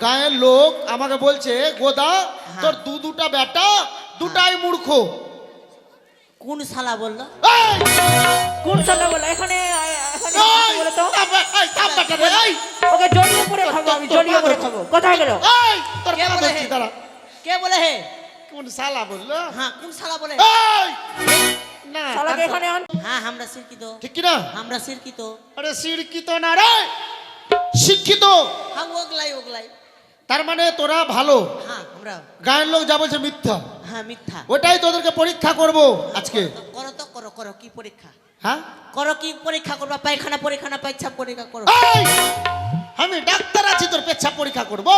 গায়ের লোক আমাকে বলছে গোদা তোর দুটা বেটা দুটাই মূর্খ। কোন শালা বললো? কোন শালা বললো? এখানে বলে তো ওকে জড়িয়ে পড়ে খাবো, আমি জড়িয়ে পড়ে খাবো। কোথায় গেল? কে বলে হে? কোন শালা বললো? হ্যাঁ কোন শালা বলে? না শালাকে এখানে আন। হ্যাঁ আমরা শিক্ষিত। ঠিক কি না? আমরা শিক্ষিত। আরে শিক্ষিত না রে, শিক্ষিত। হ্যাঁ ওগলাই। তার মানে তোরা ভালো, হ্যাঁ আমরা গায়ের লোক যা বলছে মিথ্যা। হ্যাঁ মিথ্যা। ওটাই তোদেরকে পরীক্ষা করব আজকে। করো তো করো কি পরীক্ষা? হ্যাঁ করো কি পরীক্ষা করবা? পায়খানা পরীক্ষা না পেচ্ছাপ পরীক্ষা করো? আমি ডাক্তার আছি, তোর পেচ্ছাপ পরীক্ষা করব?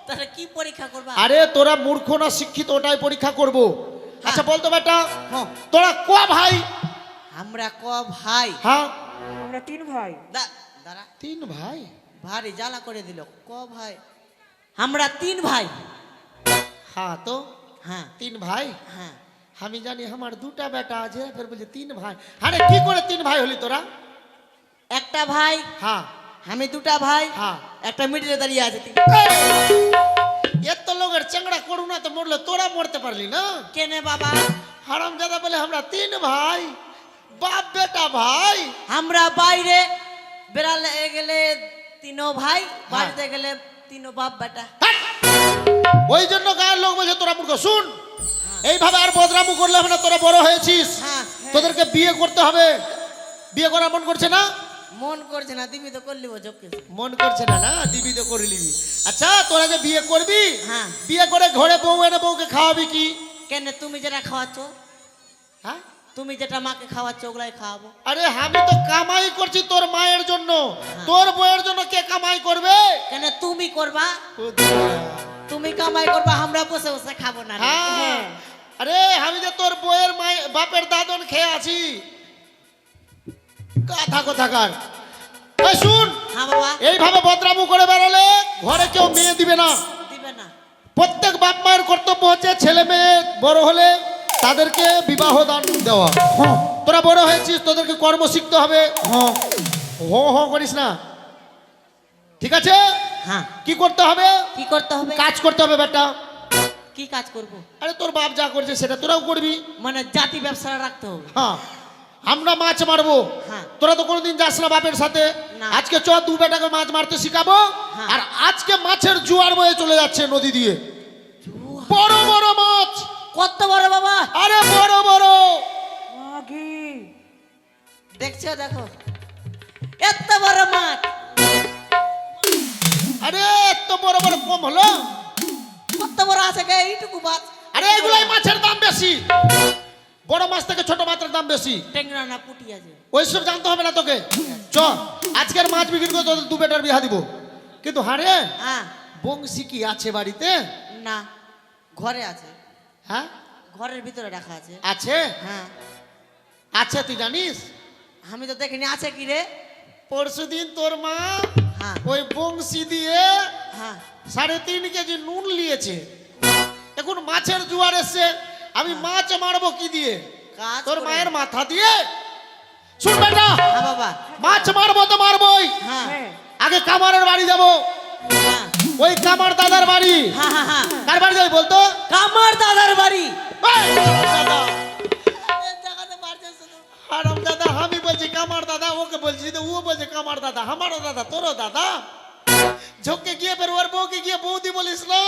তাহলে কি পরীক্ষা করবা? আরে তোরা মূর্খ না শিক্ষিত ওটাই পরীক্ষা করব। আচ্ছা বলতো বেটা, হ্যাঁ তোরা ক ভাই? আমরা ক ভাই? হ্যাঁ আমরা 3 ভাই। দাঁড়া 3 ভাই। ভারী জ্বালা করে দিল। ক ভাই? আমরা 3 ভাই। হ্যাঁ তো হ্যাঁ 3 ভাই। হ্যাঁ আমি জানি আমার দুটা বেটা আছে, ফের বলছে 3 ভাই। আরে কি করে 3 ভাই হলি তোরা? একটা ভাই, হ্যাঁ আমি দুটা ভাই, হ্যাঁ একটা মিডিলে দাঁড়িয়ে আছে। এত লোকের চেংড়া করুণা তো মরলো, তোরা মরতে পারলি না কেনে বাবা? হারামজাদা বলে আমরা 3 ভাই, বাপ বেটা ভাই। আমরা বাইরে বেড়ালে গেলে 3 ভাই, বাড়িতে গেলে 3 বাপ বেটা। ওই জন্য গায়ের লোক বলছে তোরা মূর্খ। শুন, এইভাবে আর বদরামু করলে হবে না। তোরা বড় হয়েছিস, হ্যাঁ তোদেরকে বিয়ে করতে হবে। বিয়ে করার মন করছে না? মন করছে না, দিবি তো করলি ঝোঁকে। মন করছে না? না দিবি তো করে নিবি। আচ্ছা তোরা যে বিয়ে করবি, হ্যাঁ বিয়ে করে ঘরে বউ এনে বউকে খাওয়াবি কি? কেন তুমি যেটা খাওয়াচ্ছ, হ্যাঁ তুমি যেটা মাকে খাওয়াচ্ছ ওগুলাই খাওয়াবো। আরে আমি তো কামাই করছি তোর মায়ের জন্য, তোর বউয়ের জন্য কে কামাই করবে? কেন তুমি করবা? তুমি কামাই করবা, আমরা বসে বসে খাবো না? হ্যাঁ আরে আমি যে তোর বউয়ের বাপের দাদন খেয়ে আছি। কথা কোথাকার। এই শুন, হ্যাঁ বাবা। এইভাবে বদরামু করে বেরোলে ঘরে কেউ মেয়ে দিবে না। দিবে না। প্রত্যেক বাপ মায়ের কর্তব্য হচ্ছে ছেলে মেয়ে বড় হলে তাদেরকে বিবাহ দান দেওয়া। তোরা বড় হয়েছিস, তোদেরকে কর্ম শিখতে হবে। হো করিস না, ঠিক আছে? হ্যাঁ কি করতে হবে? কি করতে হবে? কাজ করতে হবে বেটা। কি কাজ করব? আরে তোর বাপ যা করছে সেটা তোরাও করবি। মানে জাতি ব্যবসা রাখতে হবে। হ্যাঁ আমরা মাছ মারবো, হ্যাঁ তোরা তো কোনোদিন যাস না বাপের সাথে। না। আজকে চ 2 বেটাকে মাছ মারতে শিখাবো। হ্যাঁ। আর আজকে মাছের জোয়ার বয়ে চলে যাচ্ছে নদী দিয়ে, বড় বড় মাছ। কত বড় বাবা? আরে বড় বড়। মাগি দেখছো, দেখো এত বড় মাছ। আরে এত বড় বড় কম হলো? কত বড় আছে গে এইটুকু মাছ? আরে এগুলাই মাছের দাম বেশি, বড় মাছ থেকে ছোট মাছের দাম বেশি। টেংরা না পুঁটি আছে? ওইসব জানতে হবে না তোকে। চ আজকের মাছ বিক্রি করে তোদের 2 বেটার বিয়া দিব। কিন্তু হারে হ্যাঁ বংশী কি আছে বাড়িতে? না, ঘরে আছে। হ্যাঁ ঘরের ভিতরে রাখা আছে। আছে? হ্যাঁ আছে, তুই জানিস? আমি তো দেখিনি। আছে কি রে? পরশুদিন তোর মা হ্যাঁ ওই বংশী দিয়ে হ্যাঁ 3.5 কেজি নুন নিয়েছে। এখন মাছের জোয়ার এসছে, আমি মাছ মারবো কি দিয়ে? কাজ তোর করে। মায়ের মাথা দিয়ে। শুন বেটা, হ্যাঁ বাবা। মাছ মারবো তো মারবোই। হ্যাঁ হ্যাঁ আগে কামারের বাড়ি যাবো, হ্যাঁ ওই কামার দাদার বাড়ি। হ্যাঁ হ্যাঁ হ্যাঁ কার বাড়ি যাবি বলতো? কামার দাদার বাড়ি। এই, দাদা জায়গাতে পারছিস তো? হারাম দাদা, আমি বলছি কামার দাদা, ওকে বলছি তো ও বলছে কামার দাদা। আমারও দাদা তোরও দাদা। ঝোঁকে গিয়ে বের ওর বউকে গিয়ে বৌদি বলিস না।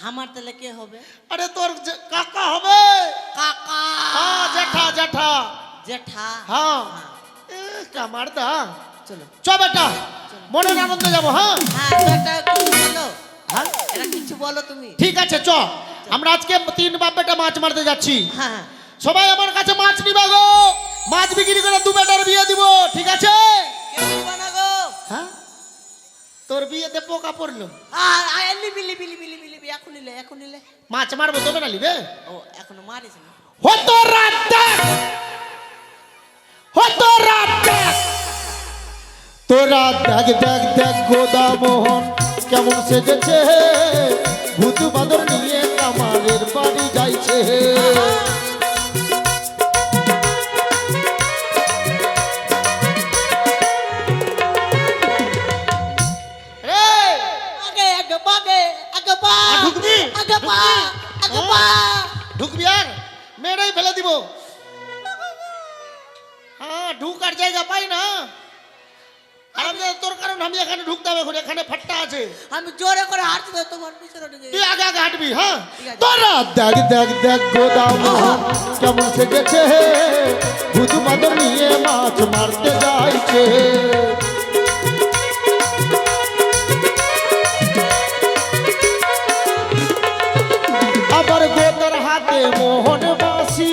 আমার তাহলে কে হবে? আরে তোর কাকা হবে। কাকা। হ্যাঁ জেঠা জেঠা। জেঠা। হ্যাঁ এ, কামার দা। চলো চ বেটা, মনের আনন্দে যাবো। হ্যাঁ হ্যাঁ তো একটা কিছু বলো। হ্যাঁ এটা কিছু বলো তুমি। ঠিক আছে চ। আমরা আজকে 3 বাপ বেটা মাছ মারতে যাচ্ছি। হ্যাঁ হ্যাঁ সবাই আমার কাছে মাছ নিবা গো। মাছ বিক্রি করে 2 বেটার বিয়ে দিব, ঠিক আছে? কেউ নিবা না গো। হ্যাঁ তোর বিয়েতে পোকা পড়লো। লিবি লিবি লিবি লিবি লিবি এখন নিলে, এখন নিলে। মাছ মারবো তবে না লিবে। ও এখনো মারিস না। হতো রাত দেখ, হতো রাত দেখ, তোরা দেখ দেখ দেখ গোদা মোহন কেমন সেজেছে, ভূত বাঁদর নিয়ে কামারের বাড়ি যাইছে। আগে একবার আগে পা আগে পা ঢুকবি আর মেরেই ফেলে দিব। হ্যাঁ ঢুকার জায়গা পাই না আর তোর কারণ আমি এখানে ঢুকতে হবে, এখন এখানে ফাট্টা আছে। আমি জোরে করে হাঁটতে দেব তোমার পিছনে ঢুকে তুই আগে আগে হাঁটবি। হ্যাঁ ঠিক আছে। তোরা দেখ দেখ দেখ গোদাম কেমন সেজেছে, ভূত মাদর নিয়ে মাছ মারতে যাইছে। আবার গোদার হাতে মোহন বাঁশি,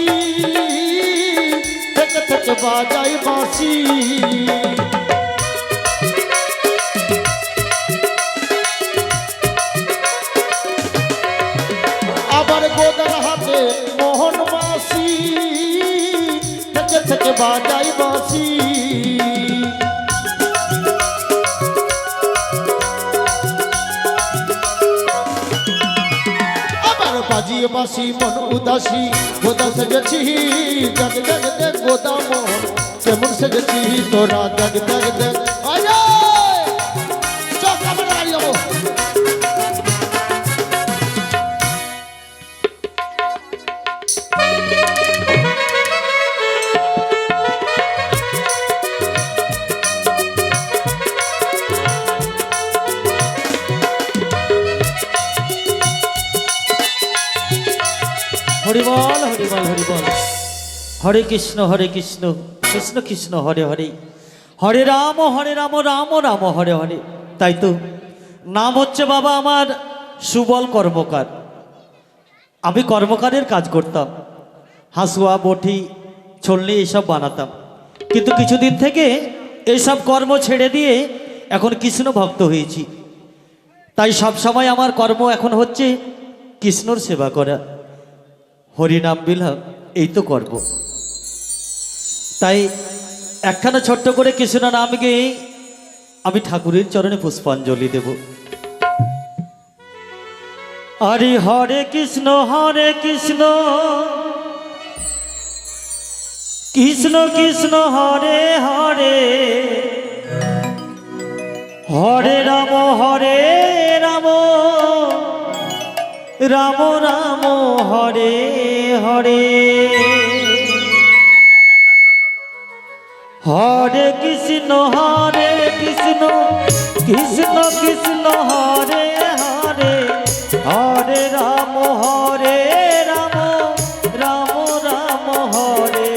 থেকে থেকে বাজাই বাঁশি। আবার গোদার হাতে মোহন বাঁশি, থেকে থেকে বাজাই বাঁশি। আবার বাজিয়ে বাঁশি মন উদাসী, গোদা সেজেছি দেখ দেখ দেখ গোদা মোহন কেমন সেজেছি। তোরা দেখ দেখ দেখ চক আমার বাড়ি যাবো। হরিবল হরিবল হরিবল, হরে কৃষ্ণ কৃষ্ণ কৃষ্ণ হরে হরে, হরে রাম রাম রাম হরে হরে। তাই তো নাম হচ্ছে বাবা আমার সুবল কর্মকার। আমি কর্মকারের কাজ করতাম, হাসুয়া বটি ছলনি এইসব বানাতাম, কিন্তু কিছুদিন থেকে এইসব কর্ম ছেড়ে দিয়ে এখন কৃষ্ণ ভক্ত হয়েছি। তাই সব সময় আমার কর্ম এখন হচ্ছে কৃষ্ণর সেবা করা, হরিনাম বিলাপ, এই তো করব। তাই একখানা ছোট্ট করে কৃষ্ণ নাম গেয়ে আমি ঠাকুরের চরণে পুষ্পাঞ্জলি দেব। হরে হরে কৃষ্ণ কৃষ্ণ কৃষ্ণ হরে হরে, হরে রাম রাম রাম রাম হরে হরে, হরে কৃষ্ণ কৃষ্ণ কৃষ্ণ হরে হরে, হরে রাম রাম রাম হরে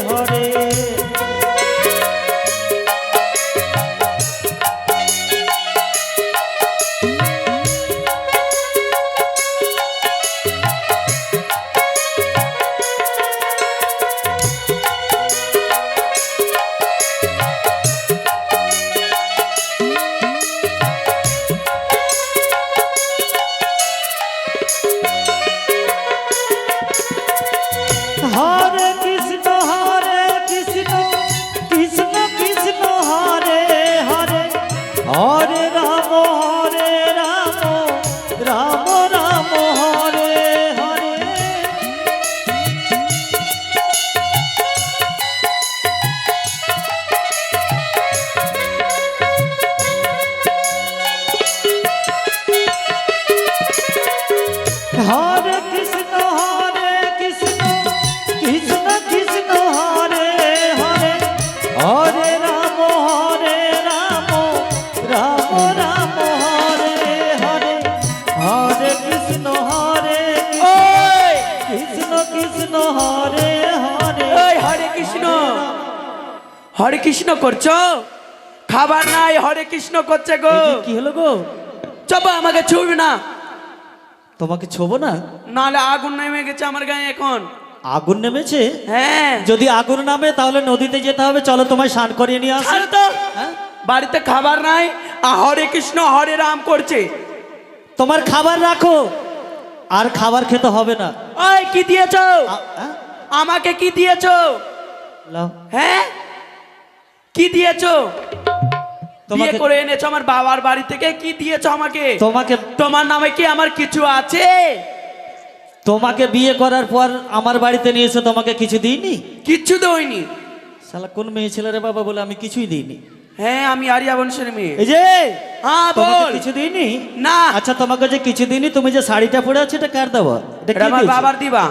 হরে। হরে কৃষ্ণ কৃষ্ণ কৃষ্ণ হরে হরে, হরে রাম রাম রাম হরে হরে। হরে কৃষ্ণ কৃষ্ণ কৃষ্ণ হরে হরে, হরে রাম রাম রাম হরে হরে, হরে কৃষ্ণ কৃষ্ণ হরে হরে। এই হরে কৃষ্ণ করছো, খাবার নাই হরে কৃষ্ণ করছে গো। এই যে কি হলো গো? চলো আমাকে ছুঁবে না, তোমাকে ছোবো না? নাহলে আগুন নেমে গেছে আমার গায়ে এখন। আগুন নেমেছে? হ্যাঁ যদি আগুন নামে তাহলে নদীতে যেতে হবে, চলো তোমায় স্নান করিয়ে নিয়ে আসি। ছাড়ো তো, হ্যাঁ? বাড়িতে খাবার নাই আর হরে কৃষ্ণ হরে রাম করছে। তোমার খাবার রাখো, আর খাবার খেতে হবে না। ওই কি দিয়েছো হ্যাঁ? আমাকে? কি দিয়েছো? লাও। হ্যাঁ কি দিয়েছো? বিয়ে তোমাকে করে এনেছো আমার বাবার বাড়ি থেকে, কি দিয়েছো আমাকে? তোমাকে তোমার নামে কি আমার কিছু আছে? তোমাকে বিয়ে করার পর আমার বাড়িতে নিয়ে এসে তোমাকে কিছু দিইনি? কিচ্ছু দইনি। শালা কোন মেয়ে ছেলে রে বাবা, বলে আমি কিছুই দিইনি। হ্যাঁ আমি আরিয়া বংশের মেয়ে। এই যে হ্যাঁ তোমাকে বল। কিছু দিইনি? না। আচ্ছা তোমাকে যে কিছু দিইনি, তুমি যে শাড়িটা পরে আছো এটা কার দেওয়া? এটা এটা কে আমার দিয়েছে? বাবার দিবা।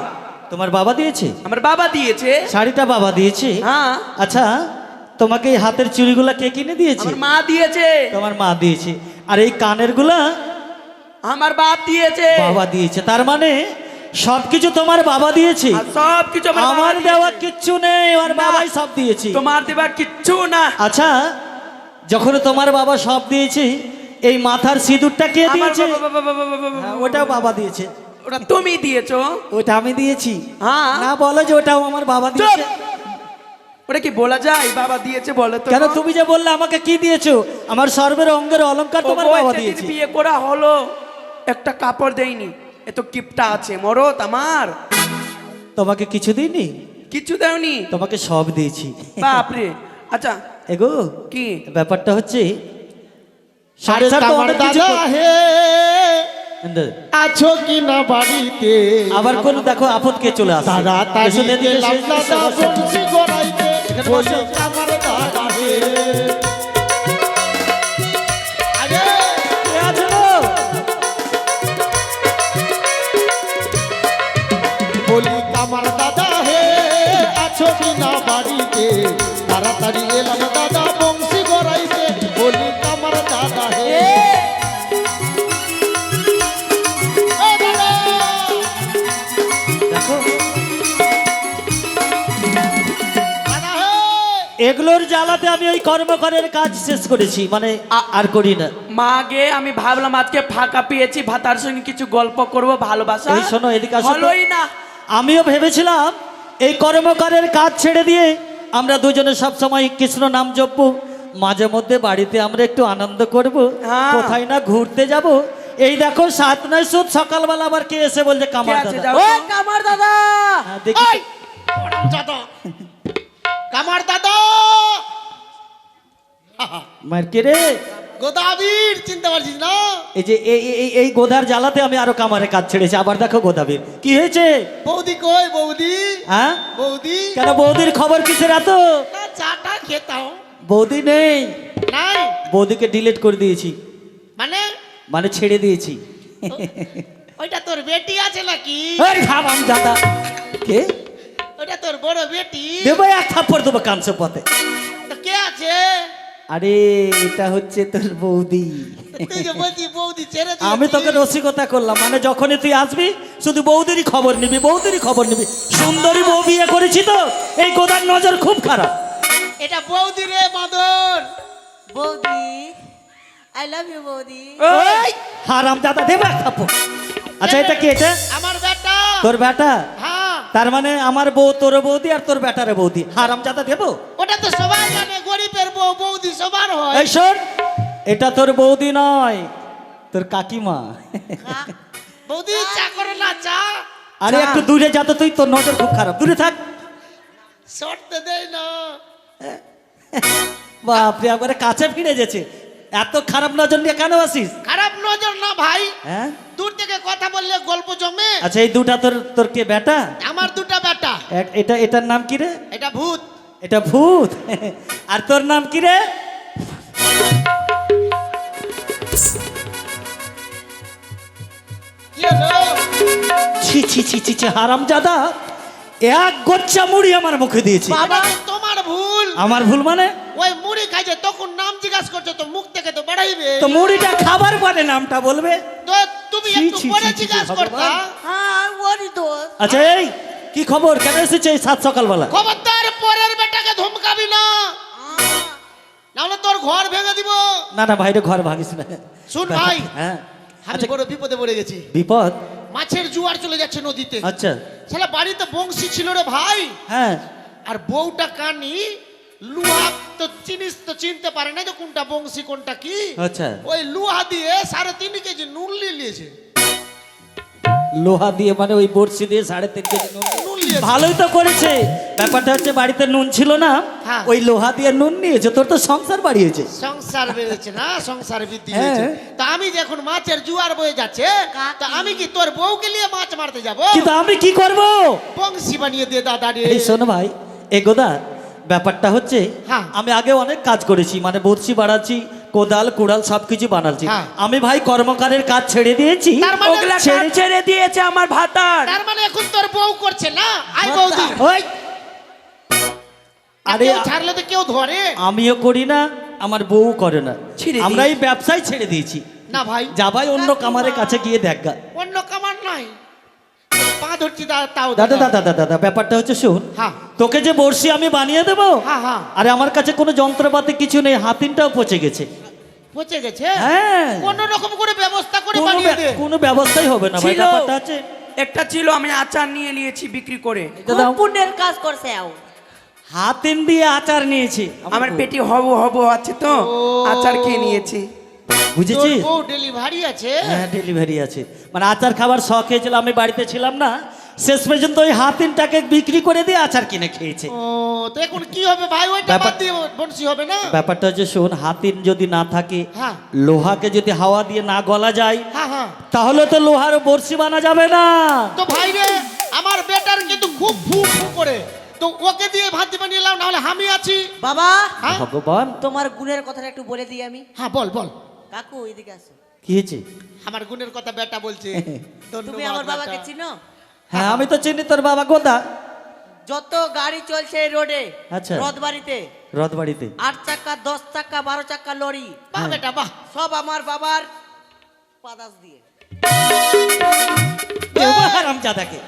তোমার বাবা দিয়েছে? আমার বাবা দিয়েছে। শাড়িটা বাবা দিয়েছে? হ্যাঁ আচ্ছা তোমাকে এই হাতের চুড়িগুলা কে কিনে দিয়েছে? আমার মা দিয়েছে। তোমার মা দিয়েছে। আর এই কানের গুলা আমার বাপ দিয়েছে। বাবা দিয়েছে। তার মানে সবকিছু তোমার বাবা দিয়েছে। আর সব কিছু আমার বাবা আমার দিয়েছে। দেওয়া কিচ্ছু নেই, আমার না। বাবাই সব দিয়েছে। তোমার দেবা কিচ্ছু না। আচ্ছা যখন তোমার বাবা সব দিয়েছে, এই মাথার সিঁদুরটা কে আমার দিয়েছে? বাবা। হ্যাঁ, ওটাও বাবা দিয়েছে। ওটা তুমি দিয়েছো। ওটা আমি দিয়েছি? হ্যাঁ। না বলো যে ওটাও আমার বাবা দিয়েছে। ওটা কি বলা যায় বাবা দিয়েছে বলে তো? কেন তুমি যে বললে আমাকে কি দিয়েছো? আমার সর্বের অঙ্গের অলংকার ও তোমার বউ বাবা যেদিন দিয়েছে। বিয়ে করা হলো একটা কাপড় দেয়নি। এত কিপটা আছে মরত আমার। তোমাকে কিছু দিইনি? কিছু দেওনি। তোমাকে সব দিয়েছি। বাপরে। আচ্ছা এগো কি ব্যাপারটা হচ্ছে আরে সংসার তো কামার অনেক কিছু দাদা কর- হে আছো কি না বাড়িতে? আবার কোন দেখো আপদ কে চলে আসে। তাড়াতাড়ি এসো এদিকে, গেলাম এসো, দাদা এসো, এসো। বংশী গড়াইতে, এখানে বলি বসো। কামার দাদা হে। আরে কে আছো গো? বলি কামার দাদা হে আছো কি না বাড়িতে? তাড়াতাড়ি এলাম দাদা বংশী গড়াইতে, বলি কামার দাদা হে। ও দাদা! দেখো দাদা হে! এগুলোর জ্বালাতে আমি ওই কর্মকরের কাজ শেষ করেছি, মানে আর করি না। মাগে আমি ভাবলাম আজকে ফাঁকা পেয়েছি ভাতার সঙ্গে কিছু গল্প করব ভালোবাসা। এই শোনো, এদিকে আসো তো। হলোই না। আমিও ভেবেছিলাম এই কর্মকারের কাজ ছেড়ে দিয়ে আমরা দুজনে সব সময় কৃষ্ণ নাম জপবো, মাঝে মধ্যে বাড়িতে আমরা একটু আনন্দ করব, হ্যাঁ। কোথায় না ঘুরতে যাব। এই দেখো 7 সুদ সকালবেলা আবার কে এসে বলছে কামার কে আছে দাদা। যাও ও তো। কামার দাদা, হ্যাঁ, দেখি এই! পরম দাদা! কামার দাদা! মার কে রে? গোদাবীর চিনতে পারছিস না? এই যে এই গোধার জ্বালাতে আমি আরো কামারের কাজ ছেড়েছি। আবার দেখো গোদাবীর কি হয়েছে? বৌদি কই বৌদি? হ্যাঁ বৌদি? কেন বৌদির খবর কিসের এত? না চাটা খেতাম। বৌদি নেই, নাই বৌদিকে ডিলিট করে দিয়েছি, মানে মানে ছেড়ে দিয়েছি। ওইটা তোর বেটি আছে নাকি? এই খাবাম দাদা কে? ওইটা তোর বড় বেটি? দেবো এক থাপ্পড় দেবো কাঁচো পথে। তো কে আছে? আরে এটা হচ্ছে তোর বৌদি। তুই যে বলছি বৌদি ছেড়ে দিয়েছিস। আমি তোকে রসিকতা করলাম, মানে যখনই তুই আসবি শুধু বৌদিরই খবর নিবি, বৌদিরই খবর নিবি। সুন্দরী বউ বিয়ে করেছি তো এই গোদার নজর খুব খারাপ। এটা বৌদি রে মাদন। বৌদি, আই লাভ ইউ বৌদি। ওই হারাম দাদা দেবো এক থাপ্পড়। আচ্ছা এটা কি? এটা আমার বেটা। তোর বেটা? হ্যাঁ তার মানে আমার বউ তোর বৌদি আর তোর বেটারে বৌদি। হারাম দাদা দেবো? ওটা তো সবাই জানে, গরিবের বউ বৌদি সবার হয়। এই শোন, এটা তোর বৌদি নয়, তোর কাকিমা। বৌদি চা করো না চা? আরে চা। একটু দূরে যা তো তুই, তোর নজর খুব খারাপ, দূরে থাক। সরতে দেই না। বাপরে একবারে কাছে ফিরে গেছে। এত খারাপ নজর নিয়ে কেন আসিস? খারাপ নজর না ভাই, হ্যাঁ দূর থেকে কথা বললে গল্প জমে। আচ্ছা এই দুটা তোর তোর কে বেটা? আমার দুটা বেটা। এটা এটার নাম কি রে? এটা ভূত। এটা ভূত। আর তোর নাম কি রে? কি হলো? ছি ছি ছি ছি ছি হারাম জাদা, এক গোচ্ছা মুড়ি আমার মুখে দিয়েছি। বাবা তোমার ভুল। আমার ভুল মানে? ওই মুড়ি খাইছে তখন নাম জিজ্ঞাসা করছে তো মুখ থেকে তো বাড়াইবে। তো মুড়িটা খাবার পরে নামটা বলবে। তো তুমি ছি, একটু ছি, পরে ছি, ছি, জিজ্ঞাসা ভগবান। করতা। হ্যাঁ ওরই দোষ। আচ্ছা এই কি খবর, কেন এসেছে এই 7 সকালবেলা? খবরদার পরের বেটাকে ধমকাবি না, নাহলে তোর ঘর ভেঙে দিব। না না ভাইরে ঘর ভাঙিস না। শুন ভাই, হ্যাঁ আমি আচ্ছা বড় বিপদে পড়ে গেছি। বিপদ? মাছের জোয়ার চলে যাচ্ছে নদীতে। আচ্ছা শালা বাড়িতে বংশী ছিল রে ভাই, হ্যাঁ আর বউটা কানি লুহা তো চিনিস তো চিনতে পারে না যে কোনটা বংশী কোনটা কি। আচ্ছা ওই লুহা দিয়ে 3.5 কেজি নুন নিয়েছে। লোহা দিয়ে মানে ওই বড়শি দিয়ে 3.5 কেজি নুন। নুন নিয়েছে। ভালোই তো করেছে। ব্যাপারটা হচ্ছে বাড়িতে নুন ছিল না, হ্যাঁ। ওই লোহা দিয়ে নুন নিয়েছে, তোর তো সংসার বাড়িয়েছে। সংসার বেড়েছে না, সংসার বৃদ্ধি হ্যাঁ। হয়েছে। তা আমি যখন মাছের জোয়ার বয়ে যাচ্ছে, তা আমি কি তোর বউকে নিয়ে মাছ মারতে যাব? কিন্তু আমি কি করব? বংশী বানিয়ে দে দাদা রে। এই শোনো ভাই, এ গোদা ব্যাপারটা হচ্ছে হ্যাঁ। আমি আগে অনেক কাজ করেছি, মানে বড়শি বাড়াচ্ছি, কোদাল কুড়াল সবকিছু বানাচ্ছি। হ্যাঁ। আমি ভাই কর্মকারের কাজ ছেড়ে দিয়েছি। তার মানে ওগুলা কাজ ছেড়ে- ছেড়ে দিয়েছে আমার ভাতার। তার মানে এখন তোর বউ করছে না? আই বৌদি, ওই, আরে কেউ ছাড়লে তো কেউ ধরে আমিও করি না, আমার বউ করে না, ছেড়ে আমরা এই ব্যবসায় ছেড়ে দিয়েছি। না ভাই, যা ভাই অন্য কামারের কাছে গিয়ে দেখ গা। অন্য কামার নাই, পা ধরছি তাও দাদা দাদা দাদা দাদা ব্যাপারটা হচ্ছে শোন, হ্যাঁ তোকে যে বড়শি আমি বানিয়ে দেবো, হ্যাঁ হ্যাঁ, আরে আমার কাছে কোনো যন্ত্রপাতি কিছু নেই, হাতিনটাও পচে গেছে। পচে গেছে? হ্যাঁ, কোন রকম করে ব্যবস্থা করে কোনো বানিয়ে দে। কোনো ব্যবস্থাই হবে না ভাই। ছিল। ব্যাপারটা আছে একটা ছিল, আমি আচার নিয়ে নিয়েছি বিক্রি করে। দাদা, খুব পুণ্যের কাজ করছে আও। হাতিন দিয়ে আচার নিয়েছি আমার পেটি হব হব আছে তো, ও। আচার খেয়ে নিয়েছি। বুঝেছিস? তোর বউ ডেলিভারি আছে? হ্যাঁ ডেলিভারি আছে, মানে আচার খাবার শখ হয়েছিল, আমি বাড়িতে ছিলাম না, শেষ পর্যন্ত ওই হাতিনটাকে বিক্রি করে দিয়ে আচার কিনে খেয়েছে। ও, তো এখন কি হবে ভাই? ওইটা ব্যাপার- বাদ দিয়ে বনসি হবে না? ব্যাপারটা হচ্ছে শোন, হাতিন যদি না থাকে, হ্যাঁ লোহাকে যদি হাওয়া দিয়ে না গলা যায়, হ্যাঁ হ্যাঁ, তাহলে তো লোহার বড়শি বানা যাবে না। তো ভাই রে, আমার বেটার কিন্তু খুব ফু ফু করে, তো ওকে দিয়ে ভাত দিবা নিয়ে নাও, নাহলে আমি আছি। বাবা, হ্যাঁ ভগবান, তোমার গুণের কথাটা একটু বলে দিই আমি। হ্যাঁ, বল বল। কাকু এদিকে আসো। কি হয়েছে? আমার গুণের কথা বেটা বলছে। তুমি আমার বাবাকে চিনো? হ্যাঁ আমি তো চিনি তোর বাবা গোদা। যত গাড়ি চলছে এই রোডে, আচ্ছা। রথবাড়িতে, রথ বাড়িতে 8 চাকা 10 চাকা 12 চাকা লরি, বাহ বেটা বাহ। সব আমার বাবার পাদাস দিয়ে। হারামজাদাকে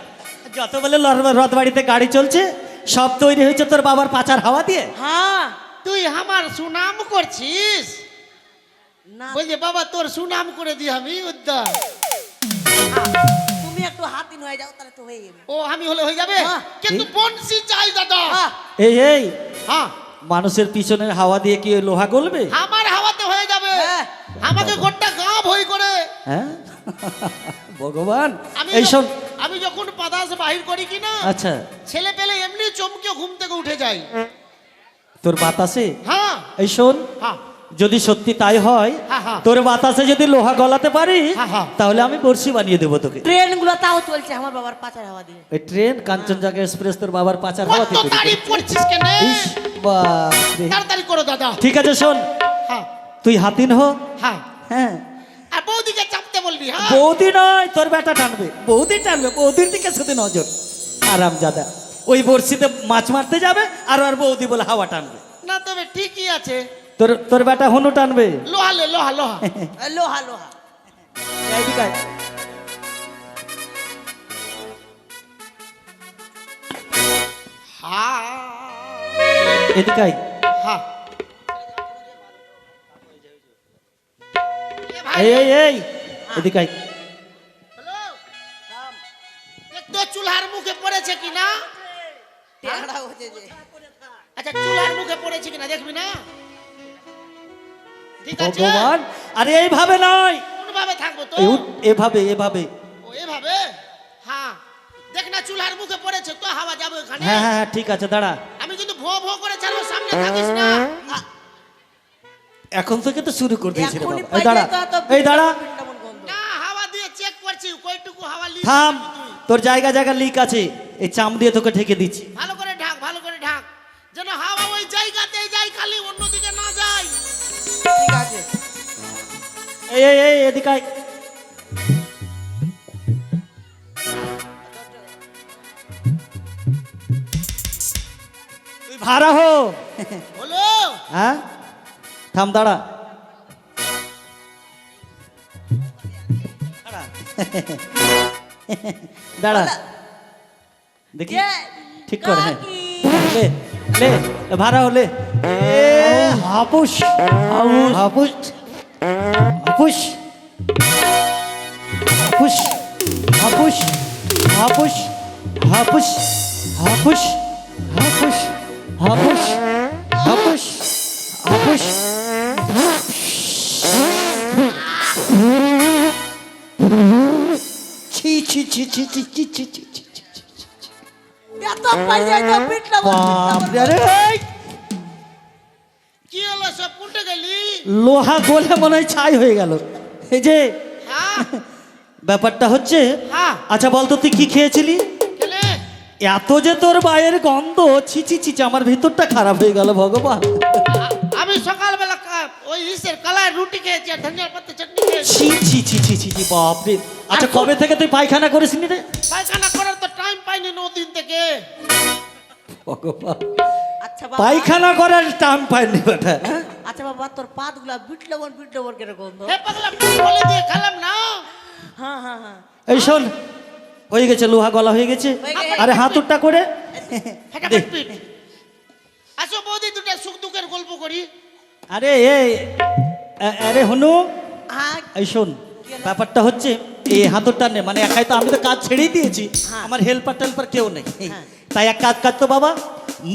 যত বলে রথ বাড়িতে গাড়ি চলছে, সব তৈরি হয়েছে তোর বাবার পাচার হাওয়া দিয়ে। হ্যাঁ, তুই আমার সুনাম করছিস? না বলছে বাবা তোর সুনাম করে দি আমি উদ্ধার। তুমি একটু হাতিন হয়ে যাও, তাহলে তো হয়ে যাবে। ও আমি হলে হয়ে যাবে, হ্যাঁ। কিন্তু বনসি চাই দাদা। হ্যাঁ, এই এই হ্যাঁ, মানুষের পিছনের হাওয়া দিয়ে কি ওই লোহা গলবে? আমার হাওয়াতে হয়ে যাবে। হ্যাঁ। আমাকে গোটা গা ভয় করে। হ্যাঁ ভগবান, আমি এই শোন। আমি যখন পাদাস বাহির করি কি না, আচ্ছা, ছেলে পেলে এমনি চমকে ঘুম থেকে উঠে যায়। তোর বাতাসে, হ্যাঁ এই শোন, হ্যাঁ, যদি সত্যি তাই হয়, হ্যাঁ, হ্যাঁ। তোর বাতাসে যদি লোহা গলাতে পারি, হ্যাঁ, হ্যাঁ। তাহলে আমি বড়শি বানিয়ে দেবো তোকে। ট্রেন গুলো তাও চলছে আমার বাবার পাচার হাওয়া দিয়ে। ওই ট্রেন কাঞ্চনজঙ্ঘা এক্সপ্রেস তোর বাবার পাচার হাওয়াতে কত তৈরি তারিফ করেছে। করছিস কেন? ইস, বাপরে। তাড়াতাড়ি করো দাদা। ঠিক আছে শোন, হ্যাঁ তুই হাতিন হো। হ্যাঁ, হ্যাঁ, আর বৌদিকে চাপতে বলবি। হ্যাঁ, বৌদি নয়, তোর বেটা টানবে, বৌদি টানবে, বৌদির দিকে শুধু নজর। আরামজাদা ওই বড়শিতে মাছ মারতে যাবে, আর আর বৌদি বলে হাওয়া টানবে। না তবে ঠিকই আছে। তোর তোর বেটা হনু টানবে। লোহালে লোহা লোহা। লোহা লোহা। এইদিকে আয়। হ্যাঁ এদিকে আয়। হ্যাঁ, এ ভাই, এই এই এই এদিকে আয়। হ্যালো, দেখতো চুলহার মুখে পড়েছে কিনা? টেড়া হচ্ছে যে। আচ্ছা চুলহার মুখে পড়েছে কিনা দেখবি না? ঠিক আছে, ভগবান, আরে এইভাবে নয়, কোন ভাবে থাকবো তো? এভাবে এভাবে। ও এভাবে? হ্যাঁ, দেখ না চুলহার মুখে পড়েছে তো, হাওয়া যাবে ওখানে। হ্যাঁ হ্যাঁ হ্যাঁ, ঠিক আছে দাঁড়া। আমি কিন্তু ভো ভো করে ছাড়বো, সামনে থাকিস না। এখন থেকে তো শুরু করে দিয়েছি রে এখনই বাবা। এই দাঁড়া, পাইলে তো এই দাঁড়া, বৃন্দাবন গন্ধ। না হাওয়া দিয়ে চেক করছি কয়টুকু হাওয়া লিক থাম। করবি তুই। তোর জায়গা জায়গা লিক আছে, এই চাম দিয়ে তোকে ঢেকে দিচ্ছি। ভালো করে ঢাক, ভালো করে ঢাক, যেন হাওয়া ওই জায়গাতেই যায়, খালি অন্যদিকে না যায়। ঠিক আছে। এই এই এই এদিকে আয়। তুই ভাড়া হো। হলো? হ্যাঁ, থাম, দাঁড়া দাঁড়া। দাঁড়া দেখি কে? ঠিক করে। হ্যাঁ, কাকি। লে লে ভাড়া হলে হাপুস হাপুস হাপুস হাপুস হাপুস হাপুস হাপুস হাপুস হাপুস হাপুস হাপুস হাপুস ছি ছি ছি ছি ছি ছি ছি ছি ছি ছি ছি। এত পাইলে তো বৃন্দাবন, বাপরে, আরে এই, কি হলো সব উল্টে গেলি? লোহা গলে মনে হয় ছাই হয়ে গেল। এই যে হ্যাঁ ব্যাপারটা হচ্ছে, হ্যাঁ, আচ্ছা বলতো তুই কি খেয়েছিলি? কেলে? এত যে তোর বায়ের গন্ধ, ছিচি ছিচি, আমার ভিতরটা খারাপ হয়ে গেল ভগবান। আমি সকালবেলা ওই ইসের কালার রুটি খেয়েছি আর ধনিয়ার পাতা চাটনি খেয়েছি। ছি ছি ছি ছি ছি ছি, বাপরে। আচ্ছা কবে থেকে তুই পায়খানা করিস নি রে? পায়খানা করার তো টাইম পাইনি 9 দিন থেকে। ভগবান, আচ্ছা বাবা, পায়খানা করার টাইম পাইনি বেটা। আচ্ছা বাবা, তোর পাতগুলা বিটলবন বিটলবন কেন গন্ধ? হে পাগলা, বলে দিয়ে খেলাম না। হ্যাঁ হ্যাঁ হ্যাঁ, এই শোন, হয়ে গেছে, লোহা গলা হয়ে গেছে। হয়ে গেছে। আরে হাতুরটা করে ফটাফট পিট। আসো বৌদি, দুটো সুখ দুঃখের গল্প করি। আরে আরে হনু, হ্যাঁ এই শোন, ব্যাপারটা হচ্ছে এই হাতুরটা নে, মানে একাই তো, আমি তো কাজ ছেড়েই দিয়েছি, হ্যাঁ। আমার হেল্পার টেল্পার কেউ নেই। হ্যাঁ। তাই এক কাজ করতো বাবা,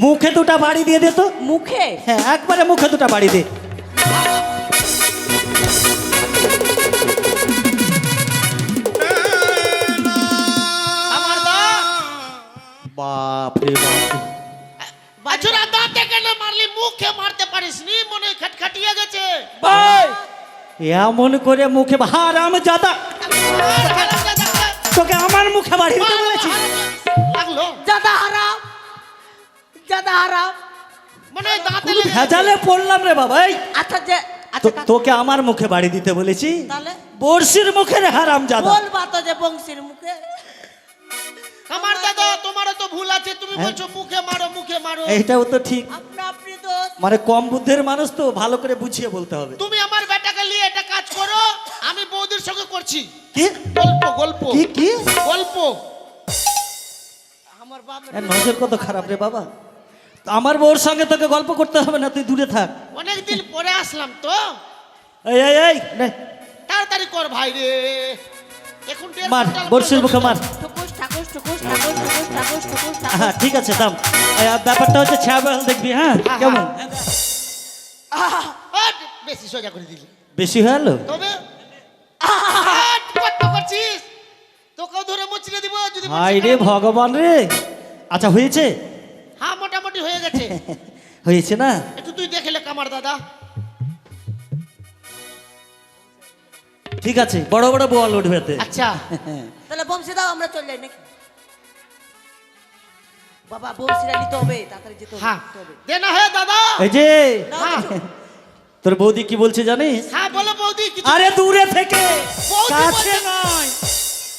মুখে দুটা বাড়ি দিয়ে দে তো। মুখে? হ্যাঁ, একবারে মুখে দুটা বাড়ি দে। আমার দা বাপরে বাপ, আছরা দাঁতে কেন মারলি? মুখে মারতে পারিস নি, মনে হয় খটখটিয়ে গেছে। ভাই এমন করে মুখে, হারাম জাদা, আর খেলা দাদা, তোকে আমার মুখে বাড়ি দিতে বলেছি। লাগলো জাদা হারাম, জাদা হারাম। মনে হয় দাঁতে কোনো লেগে গেছে। ভেজালে পড়লাম রে বাবা। এই আচ্ছা যে, আচ্ছা কাকু, তোকে আমার মুখে বাড়ি দিতে বলেছি, তাহলে বর্ষির মুখে রে হারাম জাদা। বলবা তো যে বংশীর মুখে। আমার দাদা, তোমারও তো ভুল আছে, তুমি বলছো মুখে মারো মুখে মারো। এইটাও তো ঠিক, আপনা আপনি দোষ। মানে কম বুদ্ধির মানুষ তো, ভালো করে বুঝিয়ে বলতে হবে। তুমি আমার বেটাকে নিয়ে এটা কাজ করো, আমি বৌদির সঙ্গে করছি কি গল্প গল্প কি কি গল্প। আমার বাপ এর নজর কত খারাপ রে বাবা। তো আমার বউর সঙ্গে তোকে গল্প করতে হবে না, তুই দূরে থাক। অনেকদিন পরে আসলাম তো, এই এই এই নে, তাড়াতাড়ি কর ভাই রে। এখন দেড় মার, কুইন্টাল বর্ষির মুখে মার। ঠুকুস ঠাকুস ঠুকুস ঠাকুস ঠুকুস ঠাকুস ঠুকুস ঠাকুস। হ্যাঁ ঠিক আছে, দাম। ব্যাপারটা হচ্ছে ছ্যাবল দেখবি, হ্যাঁ কেমন হাট, বেশি সোজা করে দিলি বেশি হয়ে গেলো? তবে হাট, কত করছিস? তোকেও ধরে মুচড়ে দিব যদি হাই রে ভগবান রে। আচ্ছা হয়েছে, হ্যাঁ মোটামুটি হয়ে গেছে। হয়েছে না? একটু তুই দেখলে কামার দাদা। ঠিক আছে, বড় বড় বল উঠবে তে। আচ্ছা তাহলে বংশী দাও, আমরা চলে যাই নাকি? বাবা বংশীরা নিতে হবে, তাড়াতাড়ি যেতে হ্যাঁ হবে। দে না হে দাদা। এই যে হ্যাঁ তোর বৌদি কি বলছে জানিস? হ্যাঁ বলো বৌদি কিছু। আরে দূরে থেকে, বৌদি কাছে বলছে। নয়,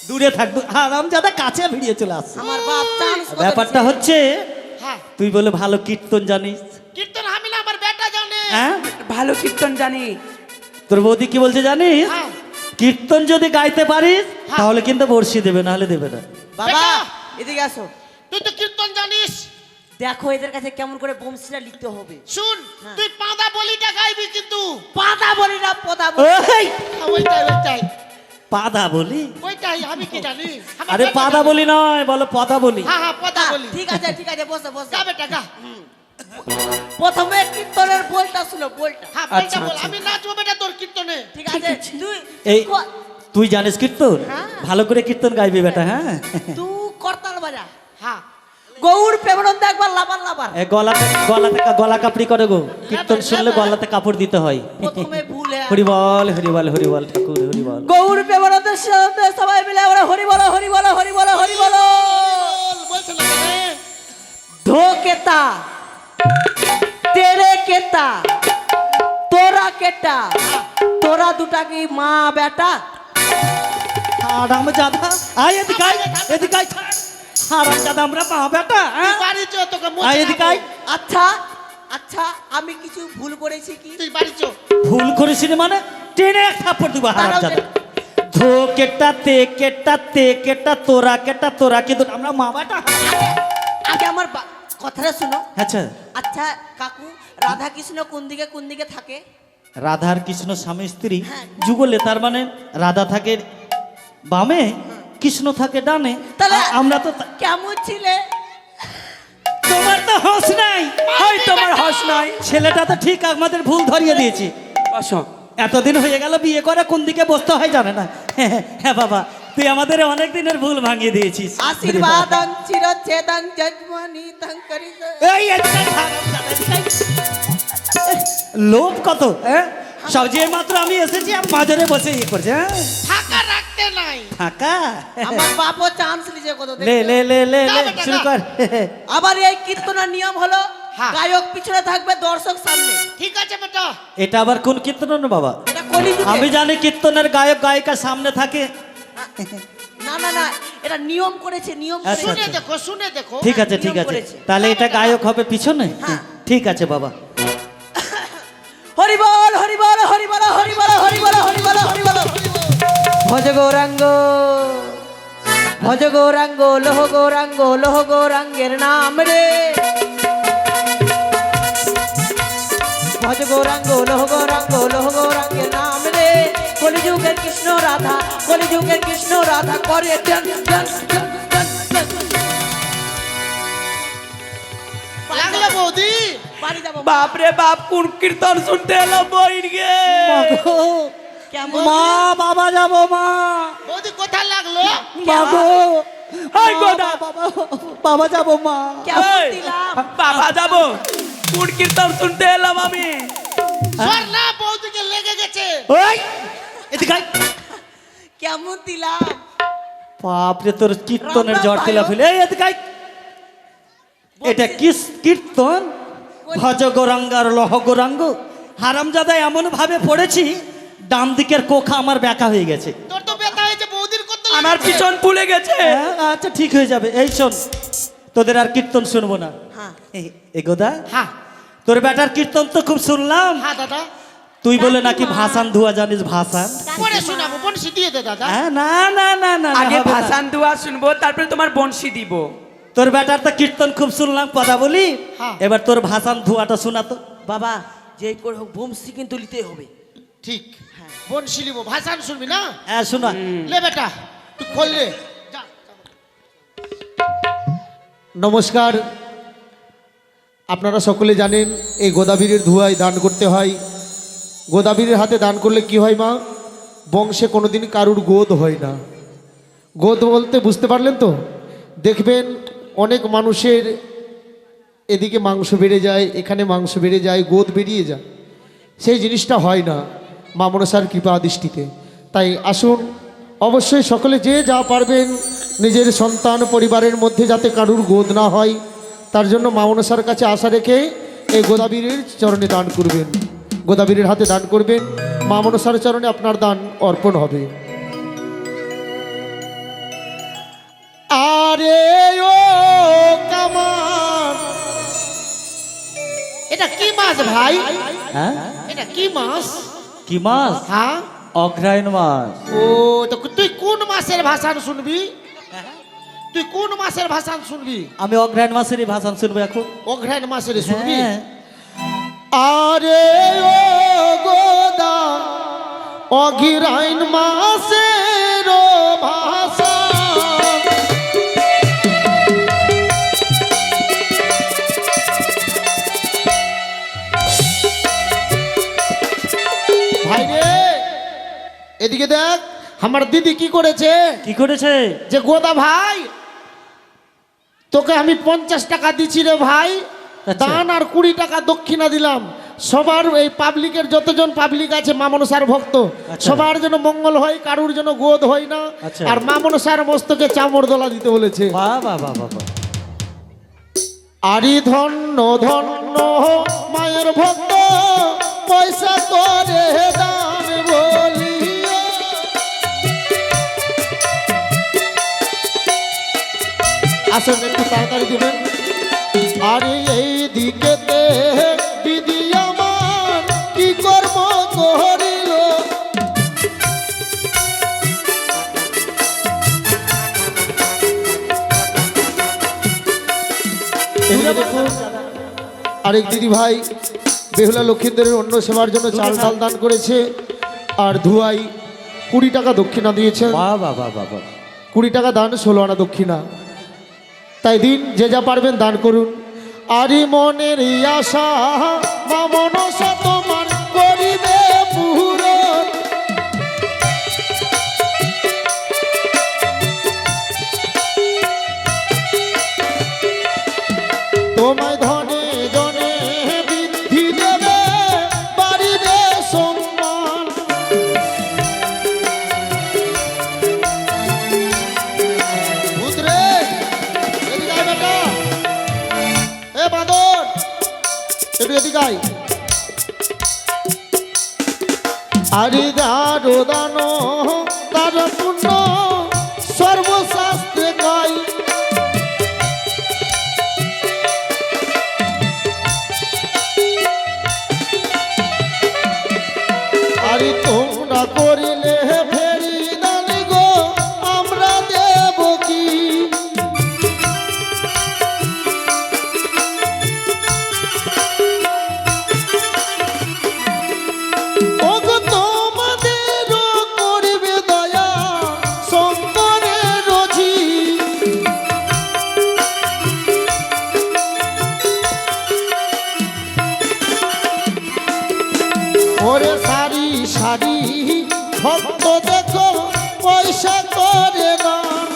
দূরে থাকবো। হারাম জাদা কাছে ভিড়িয়ে চলে আসছে। আমার বাপ চান্স ব্যাপারটা হচ্ছে, হ্যাঁ তুই বলে ভালো কীর্তন জানিস, কীর্তন আমি না, আমার বেটা জানে। হ্যাঁ? ভালো কীর্তন জানি। তোর বৌদি কি বলছে জানিস? হ্যাঁ। কীর্তন যদি গাইতে পারিস তাহলে কিন্তু বর্ষি দেবে, নাহলে দেবে না। বাবা বেটা। এদিকে আসো, তুই তো কীর্তন জানিস। দেখো এদের কাছে কেমন করে বংশীরা লিখতে হবে। শুন হ্যাঁ। তুই পাদা বলিটা গাইবি কিন্তু। পাতা বলি না, পদা বলি। এই, হ্যাঁ, ওইটাই ওইটাই পাদা বলি? ওইটাই, আমি কি জানি? আমার আরে বেটা পাদা জানে। বলি নয়, বলো পদা বলি। হ্যাঁ হ্যাঁ পদা বলি। ঠিক আছে ঠিক আছে, বসো বসো। গা বেটা গা। প্রথমে কীর্তনের বলটা শুনো, বলটা। হ্যাঁ বলটা আচ্ছা, বল, আচ্ছা। আমি নাচবো বেটা তোর কীর্তনে। ঠিক আছে তুই এই ক- তুই জানিস কীর্তন? হ্যাঁ। ভালো করে কীর্তন গাইবি বেটা, হ্যাঁ? তুই করতাল বাজা। হ্যাঁ গৌর পেমরন দেখবার লাবার লাবার। এ গলা কাপড়ি করে গো, কীর্তন শুনলে গলাতে কাপড় দিতে হয়। প্রথমে ভুল হয়ে হরি বল হরি বল হরি বল ঠাকুর হরি বল। গৌর পেমরনের সাথে সবাই মিলে আমরা হরি বলো হরি বলো হরি বলো হরি বলো। বলছে না কেনে? ধো কেতা তেরে কেতা তোরা কেটা, তোরা দুটা কি মা বেটা? হারাম জাদা, আয় এদিকে আয়, এদিকে আয়। হারাম জাদা, আমরা মা বেটা, তুই হ্যাঁ? বাড়ি চো, তোকে আয় মুছে এদিকে আয়। রাখবো। আচ্ছা আচ্ছা, আমি কিছু ভুল করেছি কি? তুই বাড়ি চো। ভুল করিস নি মানে টেনে এক থাপ্পড় দিব হারাম তারাও জাদা। ধো কেটা তে কেটা তোরা কিন্তু আমরা মা বেটা। আগে আমার কথাটা শুনো। আচ্ছা, আচ্ছা কাকু, রাধা কৃষ্ণ কোন দিকে থাকে? রাধার কৃষ্ণ স্বামী স্ত্রী হ্যাঁ। যুগলে, তার মানে রাধা থাকে বামে, কৃষ্ণ থাকে ডানে। তাহলে আমরা তো কেমন ছিলে? তোমার তো হস নাই, ওই তোমার হস নাই। ছেলেটা তো ঠিক আমাদের ভুল ধরিয়ে দিয়েছি। বসো। এতদিন হয়ে গেল বিয়ে করে, কোন দিকে বসতে হয় জানে না। হ্যাঁ বাবা, তুই আমাদের অনেক দিনের ভুল ভাঙিয়ে দিয়েছিস। আশীর্বাদং চিরচ্ছেদং যজমানিতং করিত। এই এদিকে আয়, হারামজাদা, এদিকে আয়। লোভ কত, হ্যাঁ? সব যে মাত্র আমি এসেছি আর মাঝারে বসে ইয়ে করছে, হ্যাঁ? ফাঁকা রাখতে নাই। নাই ফাঁকা আমার বাপও চান্স লিজে কত লে লে লে লে লে বেটা, শুরু না। কর আবার এই কীর্তনের নিয়ম হলো হ্যাঁ। গায়ক পিছনে থাকবে দর্শক সামনে ঠিক আছে বেটা। এটা আবার কোন কীর্তন বাবা? এটা কলিযুগে আমি জানি কীর্তনের গায়ক গায়িকা সামনে থাকে। না না না এটা নিয়ম করেছে নিয়ম আচ্ছা, করেছে শুনে দেখো শুনে দেখো। ঠিক আছে ঠিক নিয়ম আছে, করেছে। তাহলে এটা গায়ক হবে পিছনে। হ্যাঁ। ঠিক আছে বাবা। হরি বল হরি বল হরি বল হরি বল হরি বল হরি বল হরি বল ভজ গৌরাঙ্গ লোহ গৌরাঙ্গের নাম রে ভজ গৌরাঙ্গ লোহ গৌরাঙ্গের নাম রে কলিযুগের কৃষ্ণ রাধা করে জন জন জন জন জন। লাগলো বৌদি। বাড়ি যাবো বাপ রে বাপ, কোন কীর্তন শুনতে এলো বইন গে? কেমন মা বাবা যাবো মা বৌদি কোথায় লাগলো? বাবু হাই গোদা, বাবা যাবো মা। কেমন এই, দিলাম বাবা যাবো? কোন কীর্তন শুনতে এলাম আমি? সর না, বৌদিকে লেগে গেছে। ওই এদিকে আয়। কেমন দিলাম বাপরে তোর কীর্তনের রাম জ্বর রাম তিলা ভাইও। ফেলে এই এদিকে আয়। এটা কি কীর্তন? ভজ গৌরাঙ্গার লহ গৌরাঙ্গ। হারামজাদা এমন ভাবে পড়েছি ডান দিকের কোখা আমার ব্যাকা হয়ে গেছে। তোর তো ব্যথা হয়েছে, বৌদির করতে আমার পিছন ফুলে গেছে। হ্যাঁ, আচ্ছা ঠিক হয়ে যাবে। এই শোন, তোদের আর কীর্তন শুনবো না। হ্যাঁ এগোদা, হ্যাঁ তোর বেটার কীর্তন তো খুব শুনলাম। হ্যাঁ দাদা, তুই বলে নাকি ভাসান ধোয়া জানিস? ভাসান? পরে শোনাবো, বনশি দিয়ে দে দাদা। হ্যাঁ, না না না না না, আগে হবে না। ভাসান দুয়া শুনবো, তারপরে তোমার বংশী দিব। তোর বেটার তো কীর্তন খুব শুনলাম, কথা বলি। হ্যাঁ। এবার তোর ভাসান ধোয়াটা শোনাতো। বাবা যেই করে হোক বংশী কিন্তু নিতে হবে ঠিক, বনশি লিবো, ভাষণ শুনবি না? হ্যাঁ শোনা। লে বেটা, তুই খোললে। নমস্কার, আপনারা সকলে জানেন এই গোদাবরীর ধোঁয়ায় দান করতে হয়। গোদাবরীর হাতে দান করলে কি হয় মা? বংশে কোনোদিন কারুর গোদ হয় না। গোদ বলতে বুঝতে পারলেন তো? দেখবেন অনেক মানুষের এদিকে মাংস বেড়ে যায়, এখানে মাংস বেড়ে যায়, গোদ বেরিয়ে যায়। সেই জিনিসটা হয় না মা মনসার কৃপা দৃষ্টিতে। তাই আসুন, অবশ্যই সকলে যে যা পারবেন নিজের সন্তান পরিবারের মধ্যে যাতে কারুর গোদ না হয়, তার জন্য মা মনসার কাছে আশা রেখে এই গোদাবরীর চরণে দান করবেন, গোদাবরীর হাতে দান করবেন। মা মনসার চরণে আপনার দান অর্পণ হবে। আরে ও কামান, এটা কি মাছ ভাই? হ্যাঁ, এটা কি মাছ? কি মাস? হ্যাঁ, অগ্রায়ণ মাস। ও তো তুই কোন মাসের ভাষণ শুনবি? তুই কোন মাসের ভাষণ শুনবি? আমি অগ্রায়ণ মাসেরই ভাষণ শুনবো এখন। অঘ্রাণ মাসের শুনবি? হ্যাঁ। আরে ও গোদা, অঘ্রাণ মাসের ভাষা। ভাই রে, এদিকে দেখ, আমার দিদি কি করেছে। কি করেছে? যে গোদা ভাই, তোকে আমি 50 টাকা দিচ্ছি রে ভাই, আচ্ছা। দান আর 20 টাকা দক্ষিণা দিলাম। সবার এই পাবলিকের যতজন পাবলিক আছে মা মনসার ভক্ত, আচ্ছা। সবার জন্য মঙ্গল হয়, কারুর জন্য গোদ হয় না। আচ্ছা। আর মা মনসার মস্তকে চামড় দোলা দিতে বলেছে। বাহ বাহ বাহ বাহ বাহ। আরি ধন্য ধন্য মায়ের ভক্ত, পয়সা করে দান বলিও। আসুন একটু তাড়াতাড়ি দিবেন। আরে এই দিকেতে দিদি আমার কি কর্ম করিল। এদিকে দেখুন, আরেক দিদি ভাই বেহুলা লক্ষিন্দরের অন্য সেবার জন্য চাল ডাল দান করেছে, আর ধুয়াই 20 টাকা দক্ষিণা দিয়েছেন। বাহ বাহ বাহ বাহ বাহ। 20 টাকা দান, 16 আনা দক্ষিণা। তাই দিন, যে যা পারবেন দান করুন। আরি মনের আশা মা মনসা তোমার করিবে পূরণ। তোমায় ধনে জনে বৃদ্ধি দেবে, বাড়িবে সম্মান। গাই। আরে দারো দান তার পুণ্য সর্বশাস্ত্রে গাই। আরে তোমরা করিলে ফেরি দান গো আমরা দেব কি। ওগো তোমাদেরও করবে দয়া শঙ্করের রোজি। ওরে সারি সারি ভক্ত দেখো পয়সা করে দান।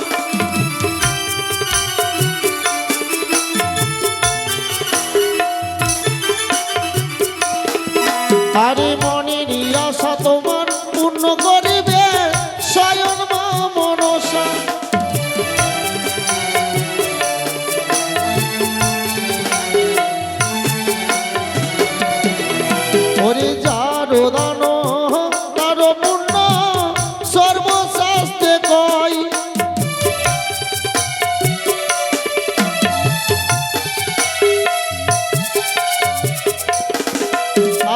আরে মনের আশা তোমার পূর্ণ করিবে স্বয়ং মা মনসা। ওরে যারো দান তার পুণ্য সর্বশাস্ত্রে কয়।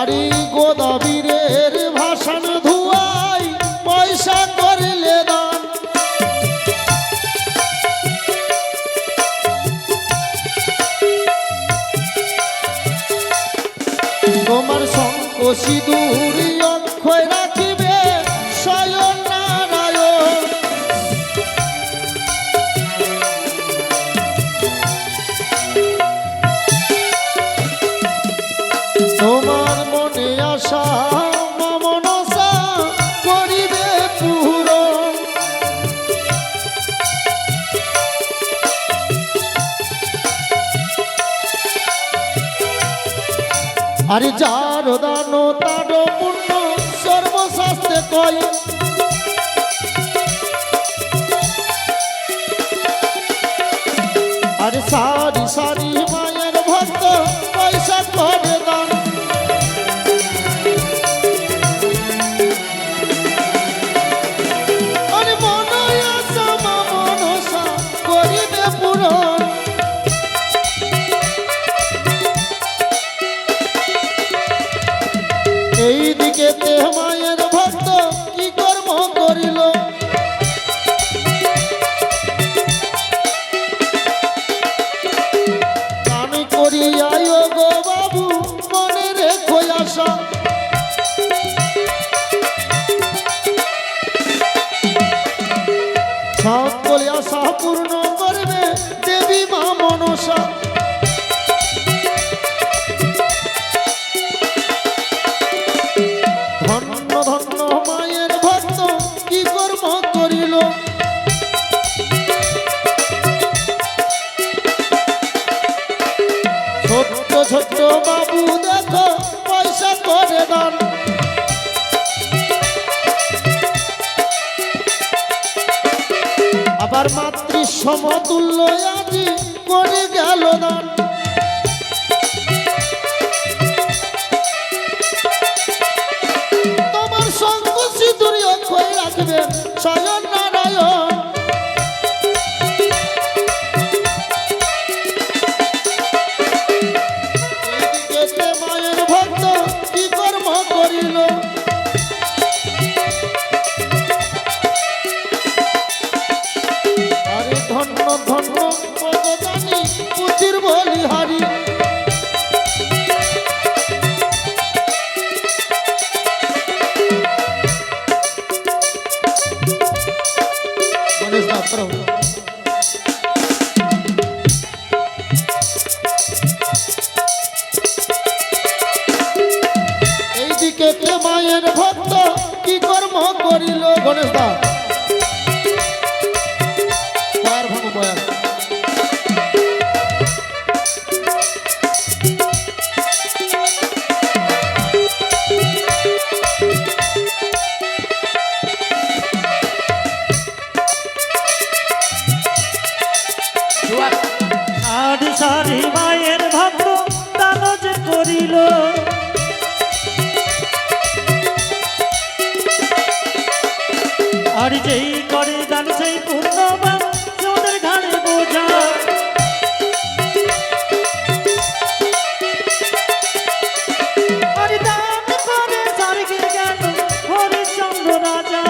আরে গোদাবীরের ভাষণ ধুয়াই পয়সা করলে দান। তোমার শঙ্খ সিঁদুর অক্ষয় রাখিবে স্বয়ং নারায়ণ। তোমার মনে আশা মনসা করিবে পূরণ। আরে যার দান তার পুণ্য সর্বশাস্ত্রে কয়। আরে সারি সারি মায়ের ভক্ত পয়সা করে দান। আরে মনে আশা মনসা করিবে পূরণ। এই দিকে মায়ের ভক্ত কি কর্ম করিল। আমি করিয়াই গো বাবু মনে রেখো আশা। সকলে আশা পূর্ণ করবে দেবী মা মনসা। ধন্য ধন্য মায়ের ভক্ত কি কর্ম করিল। ছোট্ট ছোট্ট বাবু দেখো পয়সা করে দান। আবার মাতৃ সমতুল্য আজি করে গেল দান। তোমার শঙ্খ সিঁদুর অক্ষয় রাখবে স্বয়ং নারায়ণ। এদিকে মায়ের ভক্ত কি কর্ম করিল। আরে ধন্য ধন্য ভগবানী পুতির বলিহারি। গণেশ দাস করো। এইদিকে মায়ের ভক্ত কি কর্ম করিল। গণেশ দাস বয়ার ভাঙো বয়ার। সারি সারি মায়ের ভক্ত দান যে করিল। করিল আর যেই করে দান সেই পূর্ণবান ওদের ঘাড়ে বোঝা আর দান করে স্বর্গে গেল হরিশ্চন্দ্র রাজা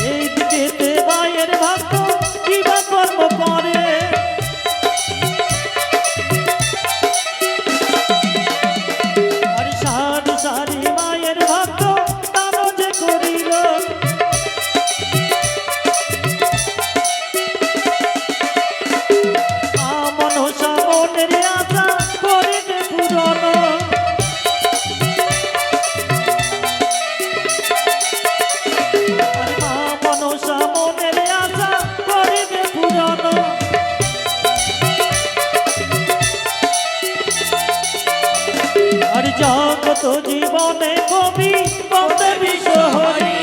এই দিকেতে মায়ের ভক্ত কিবা কর্ম করে আর সারি সারি মায়ের ভক্ত দান যে করিল মনসা মনের আশা করিলে পূরণ আর মা মনসা মনের আশা করিবে পূরণ আর জগত জীবনে কবি বন্দে বিশ্বহরি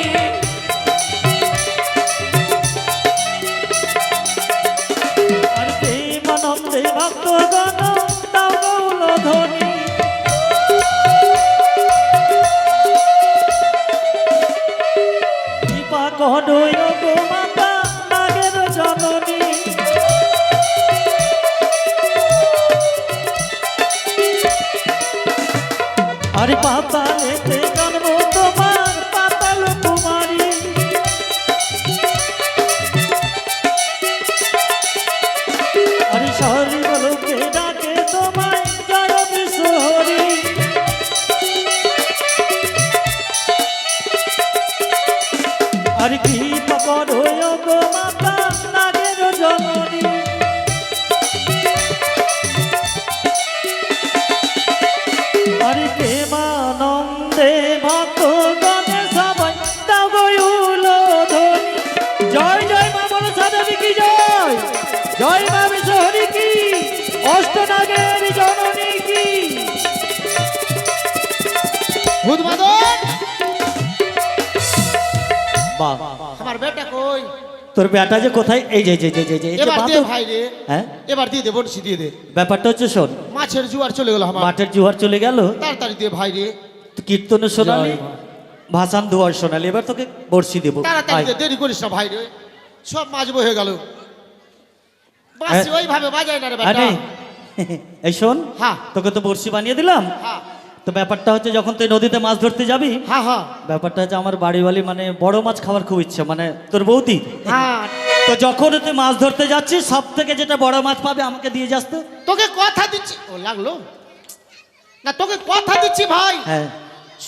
আর প্রেমানন্দে ভক্তগণ তাও গৌল ধ্বনি কৃপা করো গো মাতা নাগের জননী আর পাতালেতে জন্ম তোমার পাতাল কুমারী আর সর্বলোকে ডাকে তোমায় জয় বিশ্বহরি আর কৃপা করো গো মাতা নাগের জননী আর প্রেমানন্দে ভক্তগণে সবাই দাও গৌল ধ্বনি জয় জয় মা মনসা দেবী কি জয় জয় মা বিশ্বহরি কি অষ্টনাগের জননী কি ভূত বাদন বাহ আমার বেটা কই? তোর বেটা যে কোথায় এই যে যে যে যে যে এই যে এবার দে বাদর। ভাই রে, হ্যাঁ এবার দিয়ে দে, বড়শি দিয়ে দে। ব্যাপারটা হচ্ছে শোন মাছের জুয়ার চলে গেল আমার, মাঠের জোয়ার চলে গেল তাড়াতাড়ি দিয়ে ভাই রে, কীর্তন শোনালি ভাসান দুয়ার শোনালি এবার তোকে বর্ষি দেবো তাড়াতাড়ি আয়। দে, দেরি করিস না ভাই রে, সব মাছ বয়ে গেল। বাসি ওইভাবে বাজায় না রে বেটা। আরে এই শোন হ্যাঁ। তোকে তো বর্ষি বানিয়ে দিলাম হ্যাঁ তো ব্যাপারটা হচ্ছে যখন তুই নদীতে মাছ ধরতে যাবি হ্যাঁ হ্যাঁ ব্যাপারটা হচ্ছে আমার বাড়িওয়ালি মানে বড় মাছ খাওয়ার খুব ইচ্ছে মানে তোর বৌদি হ্যাঁ, তো যখন তুই মাছ ধরতে যাচ্ছিস সব থেকে যেটা বড় মাছ পাবে আমাকে দিয়ে যাস তো তোকে কথা দিচ্ছি। ও লাগলো না, তোকে কথা দিচ্ছি ভাই, হ্যাঁ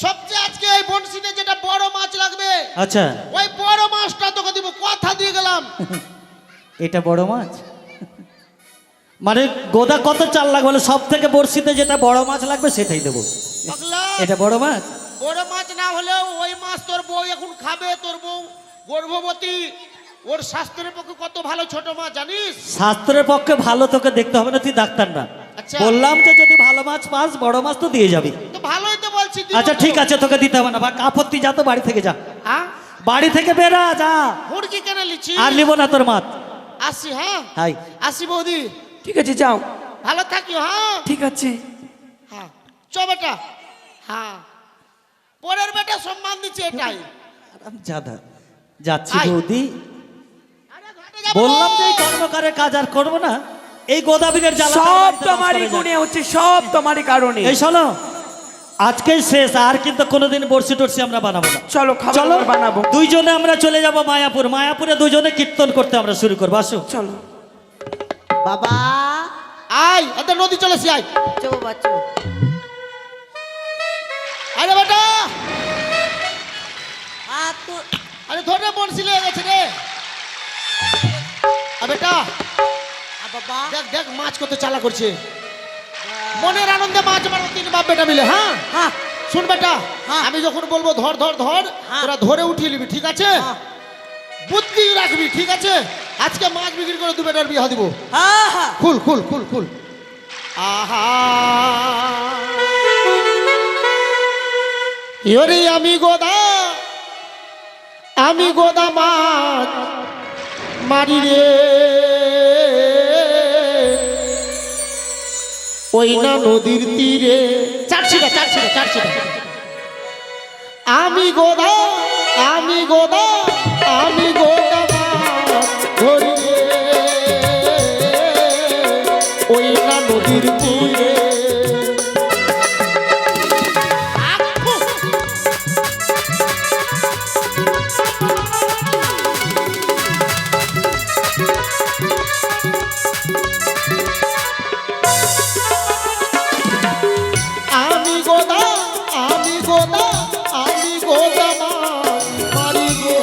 সবচেয়ে আজকে এই বনশিতে যেটা বড় মাছ লাগবে আচ্ছা ওই বড় মাছটা তোকে দিব, কথা দিয়ে গেলাম। এটা বড় মাছ মানে গোদা কত চাল লাগবে বলে সব থেকে বড়শিতে যেটা বড় মাছ লাগবে সেটাই দেবো পাগলা, এটা বড় মাছ বড় মাছ না হলেও ওই মাছ তোর বউ এখন খাবে, তোর বউ গর্ভবতী, ওর স্বাস্থ্যের পক্ষে কত ভালো ছোট মাছ জানিস? শাস্ত্রের পক্ষে ভালো তোকে দেখতে হবে না তুই ডাক্তার না আচ্ছা। বললাম যে যদি ভালো মাছ পাস বড় মাছ তো দিয়ে যাবি তো ভালোই তো বলছি, দিব আচ্ছা তো। ঠিক আছে তোকে দিতে হবে না বা আপত্তি যা তো বাড়ি থেকে যা হ্যাঁ, বাড়ি থেকে বেরা যা মুরগি কেন লিচি? আর নিব না তোর মাছ আসি, হ্যাঁ হাই আসি বৌদি, ঠিক আছে যাও ভালো থাকিও। হ্যাঁ ঠিক আছে হ্যাঁ চ বেটা, হ্যাঁ পরের বেটা সম্মান দিচ্ছে এটাই। যাদা যাচ্ছি আয়। বৌদি আরে ঘাটে যাবো। বললাম যে এই কর্মকারের কাজ আর করবো না এই গোদাবিনের জ্বালা তার সব বাড়িতে বাস তোমারই করে যায়। গুণে হচ্ছে সব তোমারই কারণে এই শোনো আজকেই শেষ আর কিন্তু কোনোদিন বর্ষি টর্ষি আমরা বানাবো না চলো খাবার চলো বানাবো দুইজনে আমরা চলে যাব মায়াপুর মায়াপুরে দুইজনে কীর্তন করতে আমরা শুরু করবো আসো চলো বাবা আয় এত নদী চলেছি, আয়। চো বাচ্চো আরে বেটা, হাত তো আরে ধরে বনশি লেগে গেছে রে। আ বেটা বাবা দেখ দেখ মাছ কত চালা করছে, মনের আনন্দে মাছ মারো তিন বাপ বেটা মিলে। হ্যাঁ হ্যাঁ শুন বেটা, হ্যাঁ। আমি যখন বলবো ধর ধর ধর, হ্যাঁ। তোরা ধরে উঠিয়ে নিবি, ঠিক আছে? হ্যাঁ। বুদ্ধি রাখবি, ঠিক আছে? আজকে মাছ বিক্রি করে দু বেটার বিয়ে দিব। হ্যাঁ হ্যাঁ খুল খুল খুল খুল। আহা ইয়োরে আমি গোদা মাছ মারি রে ওই না নদীর তীরে চারছিটা আমি গোদা আমি গোদা মাছ ধরি রে, ওই না নদীর তীরে। আমি গোদা মাছ মারি গো,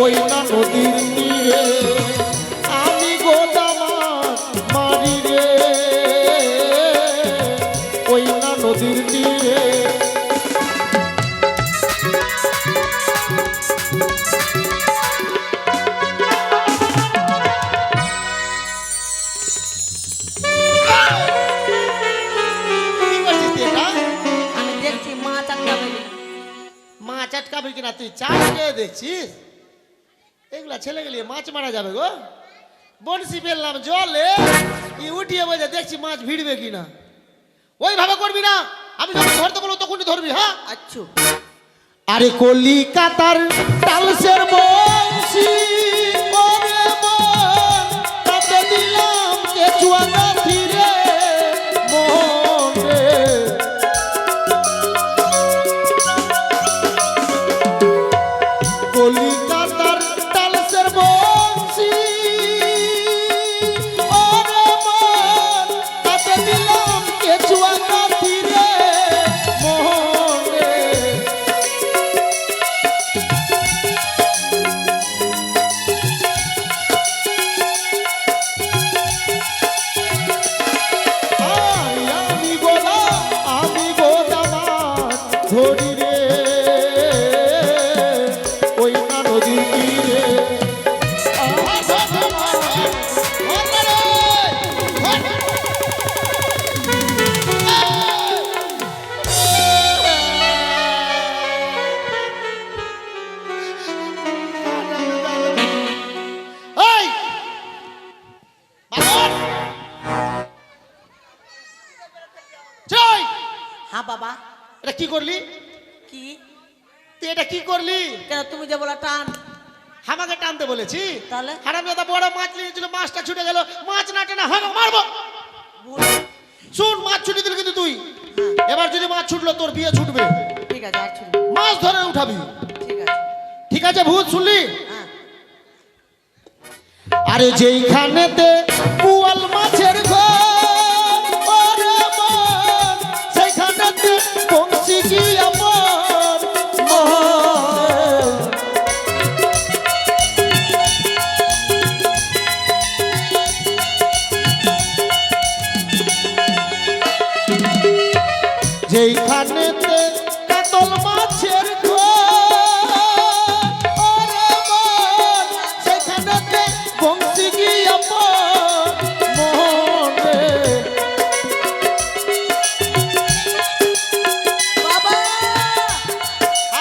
ওই না নদীর তীরে। আমি গোদা মাছ মারি রে, ওই না নদীর তীরে। কি করছিস তুই এটা? আমি দেখছি মাছ আটকাবে কিনা। মাছ আটকাবে কিনা তুই চাষ খেয়ে দেখছিস? এগুলা ছেলে গেলে মাছ মারা যাবে গো। বনশি ফেললাম জলে, ই উঠিয়ে বসে দেখছি মাছ ভিড়বে কিনা। ওইভাবে করবি না, আমি যখন ধরতে বলবো তখনই ধরবি। হ্যাঁ, আচ্ছা আরে কলিকাতার টালসের বংশী ওরে মন, তাতে দিলাম কেচুয়া গাথি রে মন রে। কলিকাতার টালসের বংশী ওরে মন, তাতে দিলাম কেচুয়া গাথি রে মন রে। আমি গোদা মাছ ধরি রে, ওই না নদীর তীরে। এই বাবর জয়, হ্যাঁ বাবা। এটা কি করলি কি তুই? এটা কি করলি? কেন তুমি যে বলা টান, আমাকে টানতে বলেছি? তাহলে? হারামজাদা বড় মাছ নিয়েছিল, মাছটা ছুটে গেল। মাছ না টেনে হাঁকা মারবো। ভুল। শুন, মাছ ছুটে দিল কিন্তু তুই। এবার যদি মাছ ছুটলো তোর বিয়ে ছুটবে। ঠিক আছে, আর ছিল। মাছ ধরে উঠাবি। ঠিক আছে। ঠিক আছে? ভূত শুনলি? হ্যাঁ। আরে যেইখানেতে পুয়াল মাছের ঘর ওরে মন, সেইখানেতে বংশী কি আমার মন। যেইখানেতে কাতল মাছের ঘর ওরে মন, সেইখানেতে বংশী কি আমার মন রে। বাবা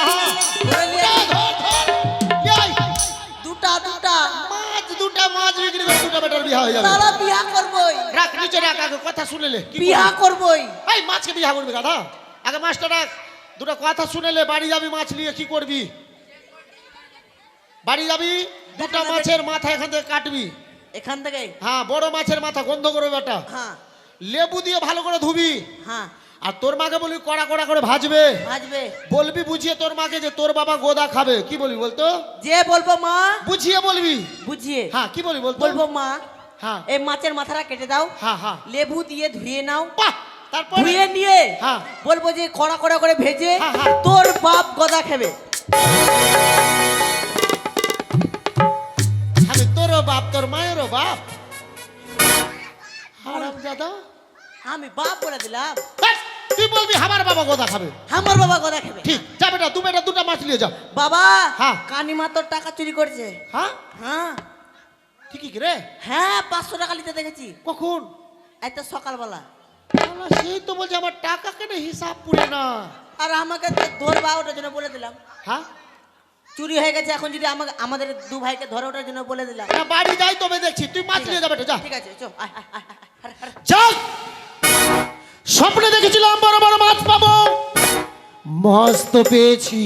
আহা, ধরে নিয়ে ধর, ধর। এই, দুটা দুটা মাছ বিক্রি করে দুটা বেটার বিয়ে হয়ে যাবে। তারা বিয়া করবই, রাখ নিচে রাখ, আগে কথা শুনেলে কি বিয়া করবই। এই মাছকে বিয়া করবি গাধা? আগে মাছটা রাখ, দুটো কথা শুনেলে বাড়ি যাবি মাছ নিয়ে। কি করবি? বাড়ি যাবি, দুটা মাছের মাথা এখান থেকে কাটবি। এখান থেকে? হ্যাঁ, বড় মাছের মাথা গন্ধ করবে বেটা। হ্যাঁ লেবু দিয়ে ভালো করে ধুবি। হ্যাঁ। আর তোর মাকে বলবি কড়া কড়া করে ভাজবে। ভাজবে। বলবি বুঝিয়ে তোর মাকে যে তোর বাবা গোদা খাবে। কি বলবি বলতো? যে বলবো মা, বুঝিয়ে বলবি। বুঝিয়ে হ্যাঁ, কি বলবি বলতো? বলবো মা, হ্যাঁ এই মাছের মাথাটা কেটে দাও, হ্যাঁ হ্যাঁ। লেবু দিয়ে ধুয়ে নাও। বাহ, তারপর ধুয়ে নিয়ে হ্যাঁ। বলবো যে কড়া কড়া করে ভেজে হ্যাঁ, হ্যাঁ। তোর বাপ গদা খাবে। আমি তোরও বাপ, তোর মায়েরও বাপ। হারামজাদা। আমি বাপ বলে দিলাম, এই, তুই বলবি আমার বাবা গোদা খাবে। আমার বাবা গদা খাবে। ঠিক, যা বেটা, তুমি বেটা দুটা মাছ নিয়ে যাও। বাবা হ্যাঁ। কানিমা তোর টাকা চুরি করছে। হ্যাঁ, হ্যাঁ ঠিকই রে। হ্যাঁ, 500 টাকা নিতে দেখেছি। কখন? এই তো সকালবেলা। শালা, সেই তো বলছে আমার টাকা কেন হিসাব পুরে না। আর আমাকে তো ধরবা, ওটার জন্য বলে দিলাম। হ্যাঁ, চুরি হয়ে গেছে, এখন যদি আমাদের দু ভাইকে ধরে ওঠার জন্য বলে দিলাম। না বাড়ি যাই তবে দেখছি। তুই মাছ নিয়ে যাবে, যা। ঠিক আছে, চো আয়, আয়, আয়, আয়। যাক, স্বপ্নে দেখেছিলাম বড় বড় মাছ পাবো, মাছ তো পেয়েছি।